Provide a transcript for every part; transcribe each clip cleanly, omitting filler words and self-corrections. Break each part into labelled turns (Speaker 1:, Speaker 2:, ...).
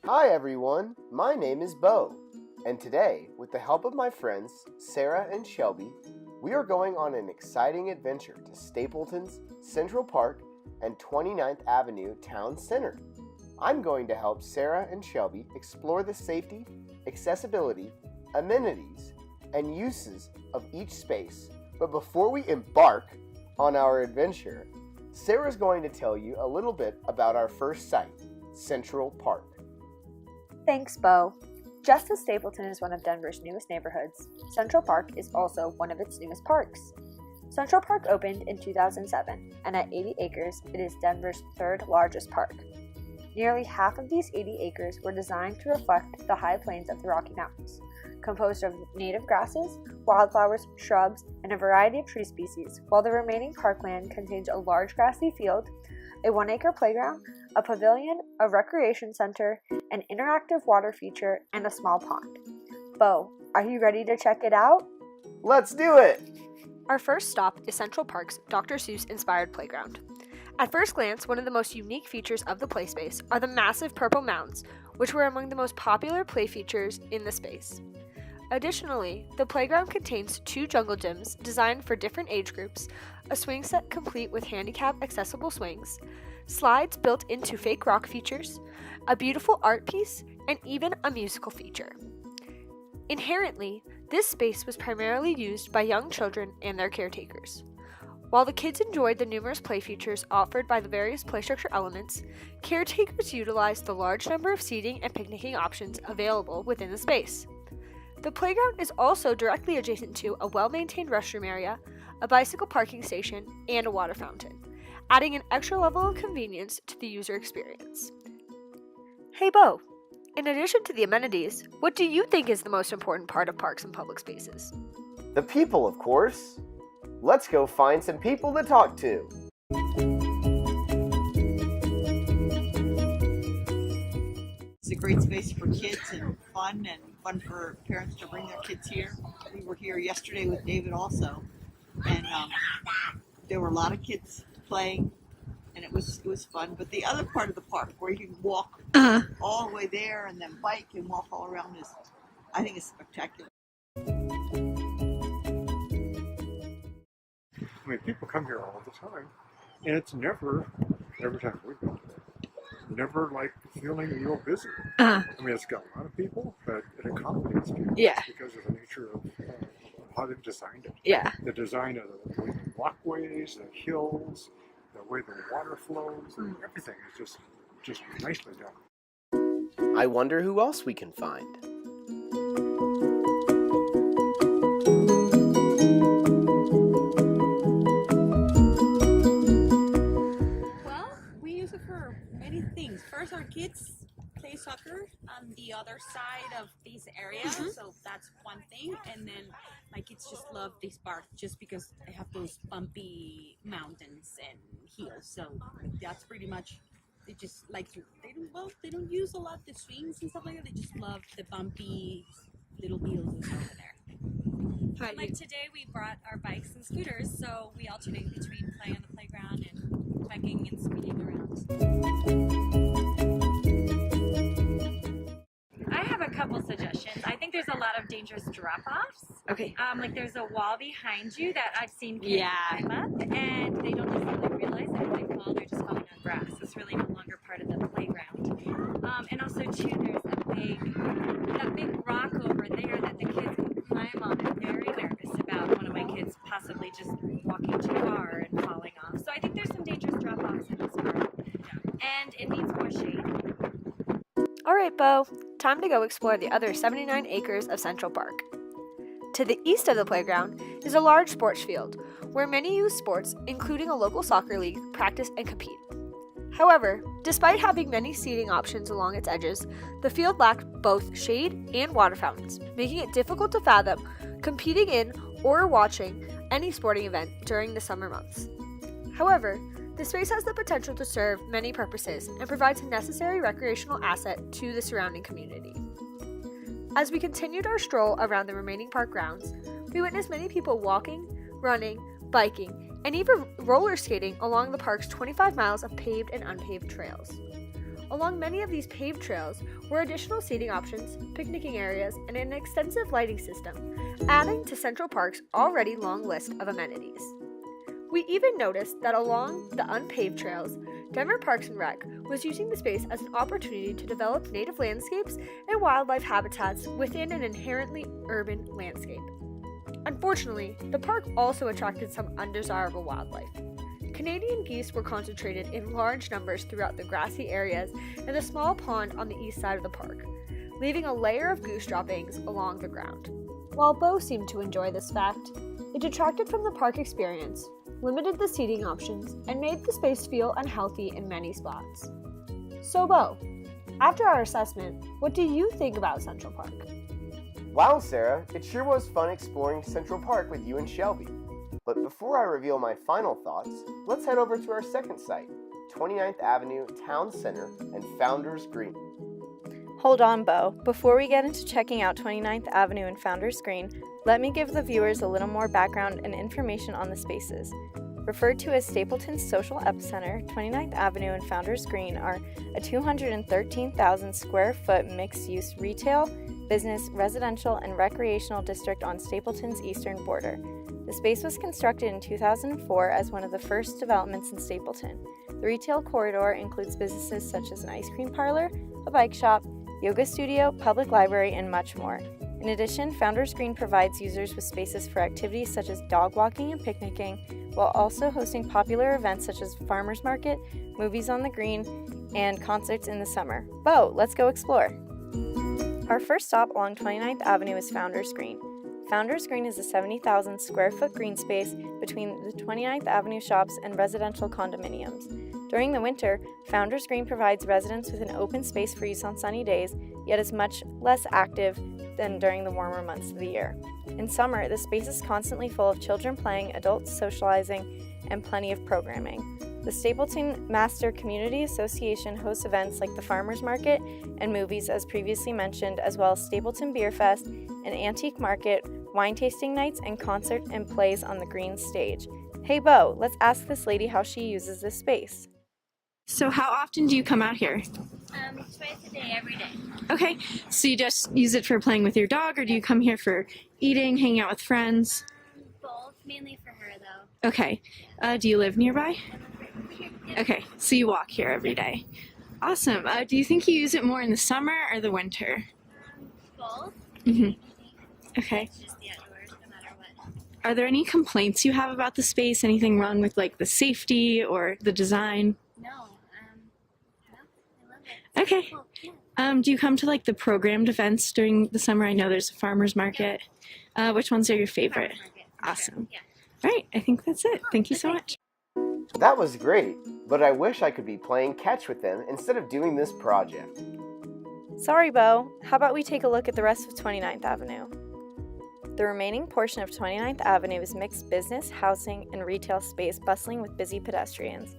Speaker 1: Hi everyone, my name is Bo, and today, with the help of my friends Sarah and Shelby, we are going on an exciting adventure to Stapleton's Central Park and 29th Avenue Town Center. I'm going to help Sarah and Shelby explore the safety, accessibility, amenities, and uses of each space. But before we embark on our adventure, Sarah's going to tell you a little bit about our first site, Central Park.
Speaker 2: Thanks, Bo. Just as Stapleton is one of Denver's newest neighborhoods, Central Park is also one of its newest parks. Central Park opened in 2007, and at 80 acres, it is Denver's third largest park. Nearly half of these 80 acres were designed to reflect the high plains of the Rocky Mountains, composed of native grasses, wildflowers, shrubs, and a variety of tree species, while the remaining parkland contains a large grassy field, a 1-acre playground, a pavilion, a recreation center, an interactive water feature, and a small pond. Bo, are you ready to check it out?
Speaker 1: Let's do it!
Speaker 2: Our first stop is Central Park's Dr. Seuss-inspired playground. At first glance, one of the most unique features of the play space are the massive purple mounds, which were among the most popular play features in the space. Additionally, the playground contains 2 jungle gyms designed for different age groups, a swing set complete with handicap-accessible swings, slides built into fake rock features, a beautiful art piece, and even a musical feature. Inherently, this space was primarily used by young children and their caretakers. While the kids enjoyed the numerous play features offered by the various play structure elements, caretakers utilized the large number of seating and picnicking options available within the space. The playground is also directly adjacent to a well-maintained restroom area, a bicycle parking station, and a water fountain, adding an extra level of convenience to the user experience. Hey Bo, in addition to the amenities, what do you think is the most important part of parks and public spaces?
Speaker 1: The people, of course. Let's go find some people to talk to.
Speaker 3: It's a great space for kids and fun for parents to bring their kids here. We were here yesterday with David also, and there were a lot of kids playing, and it was fun. But the other part of the park where you can walk all the way there and then bike and walk all around I think is spectacular.
Speaker 4: I mean, people come here all the time, and it's never, every time we go there, never like feeling real busy. I mean, it's got a lot of people, but it accommodates people.
Speaker 2: Yeah.
Speaker 4: Because of the nature of how they've designed it.
Speaker 2: Yeah.
Speaker 4: The design of the walkways, the hills, the way the water flows, and everything is just nicely done.
Speaker 1: I wonder who else we can find.
Speaker 5: Many things. First, our kids play soccer on the other side of this area, so that's one thing. And then my kids just love this park just because they have those bumpy mountains and hills. So that's pretty much, they just like to, they don't use a lot the swings and stuff like that. They just love the bumpy little hills and stuff there.
Speaker 6: Like today we brought our bikes and scooters, so we alternate between playing on the playground and biking and speeding around. I have a couple suggestions. I think there's a lot of dangerous drop-offs.
Speaker 2: Okay.
Speaker 6: Like there's a wall behind you that I've seen kids climb up, and they don't necessarily realize that if they fall, they're just falling on grass. It's really no longer part of the playground. And also too, there's that big rock over there that the kids can climb on. I'm very nervous about one of my kids possibly just walking too far and falling off. So I think there's some dangerous drop-offs in this park. And it needs more shade.
Speaker 2: Alright, Bo, time to go explore the other 79 acres of Central Park. To the east of the playground is a large sports field, where many youth sports, including a local soccer league, practice and compete. However, despite having many seating options along its edges, the field lacked both shade and water fountains, making it difficult to fathom competing in or watching any sporting event during the summer months. However, the space has the potential to serve many purposes and provides a necessary recreational asset to the surrounding community. As we continued our stroll around the remaining park grounds, we witnessed many people walking, running, biking, and even roller skating along the park's 25 miles of paved and unpaved trails. Along many of these paved trails were additional seating options, picnicking areas, and an extensive lighting system, adding to Central Park's already long list of amenities. We even noticed that along the unpaved trails, Denver Parks and Rec was using the space as an opportunity to develop native landscapes and wildlife habitats within an inherently urban landscape. Unfortunately, the park also attracted some undesirable wildlife. Canadian geese were concentrated in large numbers throughout the grassy areas and a small pond on the east side of the park, leaving a layer of goose droppings along the ground. While Bo seemed to enjoy this fact, it detracted from the park experience, limited the seating options, and made the space feel unhealthy in many spots. So Bo, after our assessment, what do you think about Central Park?
Speaker 1: Wow, Sarah, it sure was fun exploring Central Park with you and Shelby. But before I reveal my final thoughts, let's head over to our second site, 29th Avenue, Town Center, and Founders Green.
Speaker 7: Hold on, Bo. Before we get into checking out 29th Avenue and Founders Green, let me give the viewers a little more background and information on the spaces. Referred to as Stapleton's social epicenter, 29th Avenue and Founders Green are a 213,000 square foot mixed-use retail, business, residential, and recreational district on Stapleton's eastern border. The space was constructed in 2004 as one of the first developments in Stapleton. The retail corridor includes businesses such as an ice cream parlor, a bike shop, yoga studio, public library, and much more. In addition, Founders Green provides users with spaces for activities such as dog walking and picnicking, while also hosting popular events such as farmers market, movies on the green, and concerts in the summer. Bo, let's go explore! Our first stop along 29th Avenue is Founders Green. Founders Green is a 70,000 square foot green space between the 29th Avenue shops and residential condominiums. During the winter, Founders Green provides residents with an open space for use on sunny days, yet is much less active than during the warmer months of the year. In summer, the space is constantly full of children playing, adults socializing, and plenty of programming. The Stapleton Master Community Association hosts events like the Farmers Market and movies, as previously mentioned, as well as Stapleton Beer Fest, an antique market, wine tasting nights, and concert and plays on the green stage. Hey Bo, let's ask this lady how she uses this space.
Speaker 8: So how often do you come out here?
Speaker 9: Twice a day, every day.
Speaker 8: Okay, so you just use it for playing with your dog, or do you come here for eating, hanging out with friends?
Speaker 9: Both, mainly for her though.
Speaker 8: Okay, do you live nearby? Okay, so you walk here every day. Awesome. Do you think you use it more in the summer or the winter?
Speaker 9: Both.
Speaker 8: Okay.
Speaker 9: It's just the outdoors, no matter what.
Speaker 8: Are there any complaints you have about the space? Anything wrong with like the safety or the design?
Speaker 9: No, I love it.
Speaker 8: Okay.
Speaker 9: Cool. Yeah.
Speaker 8: Do you come to like the programmed events during the summer? I know there's a farmer's market. Which ones are your favorite?
Speaker 9: Farmers market, for
Speaker 8: Awesome.
Speaker 9: Sure. Yeah.
Speaker 8: All right, I think that's it. Thank you so much.
Speaker 1: That was great, but I wish I could be playing catch with them instead of doing this project.
Speaker 7: Sorry, Bo. How about we take a look at the rest of 29th Avenue? The remaining portion of 29th Avenue is mixed business, housing, and retail space bustling with busy pedestrians.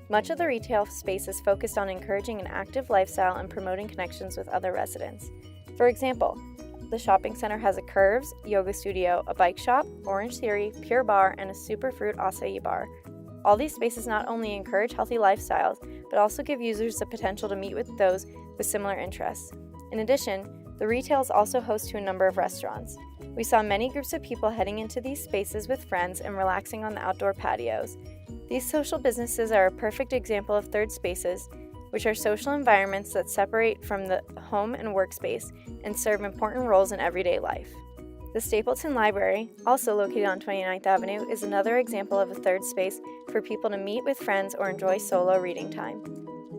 Speaker 7: Much of the retail space is focused on encouraging an active lifestyle and promoting connections with other residents. For example, the shopping center has a Curves, yoga studio, a bike shop, Orange Theory, Pure Bar, and a Superfruit acai bar. All these spaces not only encourage healthy lifestyles, but also give users the potential to meet with those with similar interests. In addition, the retail is also host to a number of restaurants. We saw many groups of people heading into these spaces with friends and relaxing on the outdoor patios. These social businesses are a perfect example of third spaces, which are social environments that separate from the home and workspace and serve important roles in everyday life. The Stapleton Library, also located on 29th Avenue, is another example of a third space for people to meet with friends or enjoy solo reading time.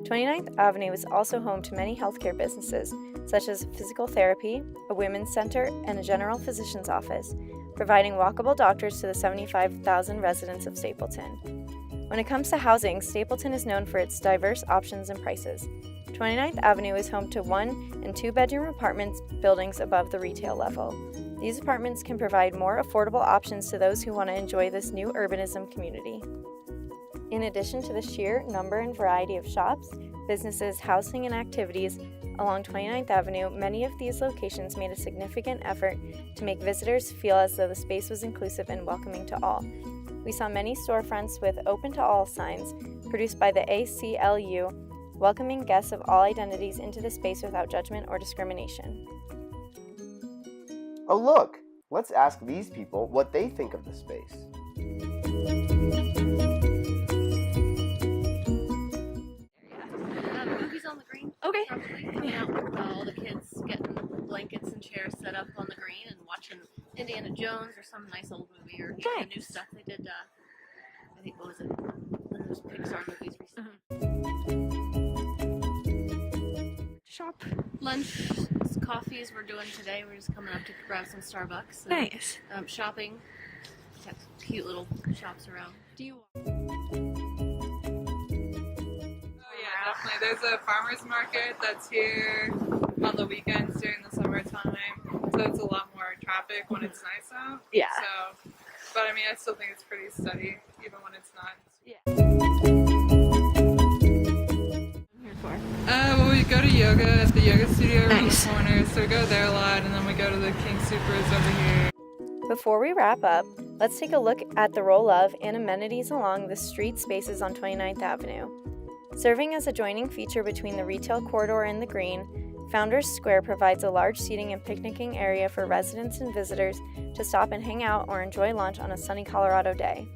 Speaker 7: 29th Avenue is also home to many healthcare businesses, such as physical therapy, a women's center, and a general physician's office, providing walkable doctors to the 75,000 residents of Stapleton. When it comes to housing, Stapleton is known for its diverse options and prices. 29th Avenue is home to 1- and 2-bedroom apartments buildings above the retail level. These apartments can provide more affordable options to those who want to enjoy this new urbanism community. In addition to the sheer number and variety of shops, businesses, housing, and activities along 29th Avenue, many of these locations made a significant effort to make visitors feel as though the space was inclusive and welcoming to all. We saw many storefronts with open to all signs produced by the ACLU, welcoming guests of all identities into the space without judgment or discrimination.
Speaker 1: Oh look, let's ask these people what they think of the space.
Speaker 10: Movies on the green.
Speaker 8: Okay.
Speaker 10: Probably coming out with all the kids getting blankets and chairs set up on the green and watching Indiana Jones or some nice old movie or the new stuff they did. I think, what was it? One of those Pixar movies recently.
Speaker 8: Shop.
Speaker 10: Lunch, coffees we're doing today. We're just coming up to grab some Starbucks.
Speaker 8: Nice.
Speaker 10: Shopping. Got cute little shops around.
Speaker 8: Do you?
Speaker 11: Yeah, definitely. There's a farmer's market that's here on the weekends during the summertime, so it's a lot more traffic when it's nice out.
Speaker 8: Yeah.
Speaker 11: So, but I mean, I still think it's pretty steady, even when it's not. Well, we go to yoga at the yoga studio around the corner, so we go there a lot, and then we go to the King Supers over here.
Speaker 7: Before we wrap up, let's take a look at the role of and amenities along the street spaces on 29th Avenue. Serving as a joining feature between the retail corridor and the green, Founders Square provides a large seating and picnicking area for residents and visitors to stop and hang out or enjoy lunch on a sunny Colorado day.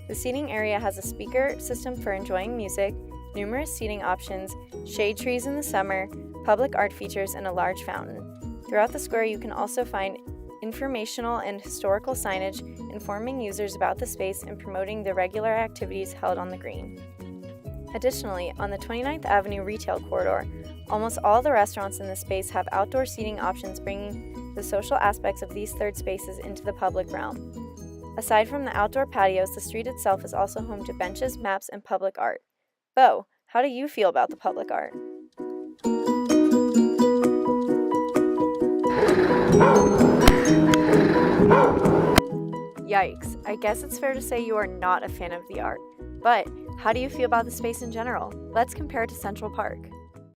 Speaker 7: The seating area has a speaker system for enjoying music, numerous seating options, shade trees in the summer, public art features, and a large fountain. Throughout the square, you can also find informational and historical signage informing users about the space and promoting the regular activities held on the green. Additionally, on the 29th Avenue retail corridor, almost all the restaurants in the space have outdoor seating options, bringing the social aspects of these third spaces into the public realm. Aside from the outdoor patios, the street itself is also home to benches, maps, and public art. Bo, how do you feel about the public art? Yikes, I guess it's fair to say you are not a fan of the art. But how do you feel about the space in general? Let's compare it to Central Park.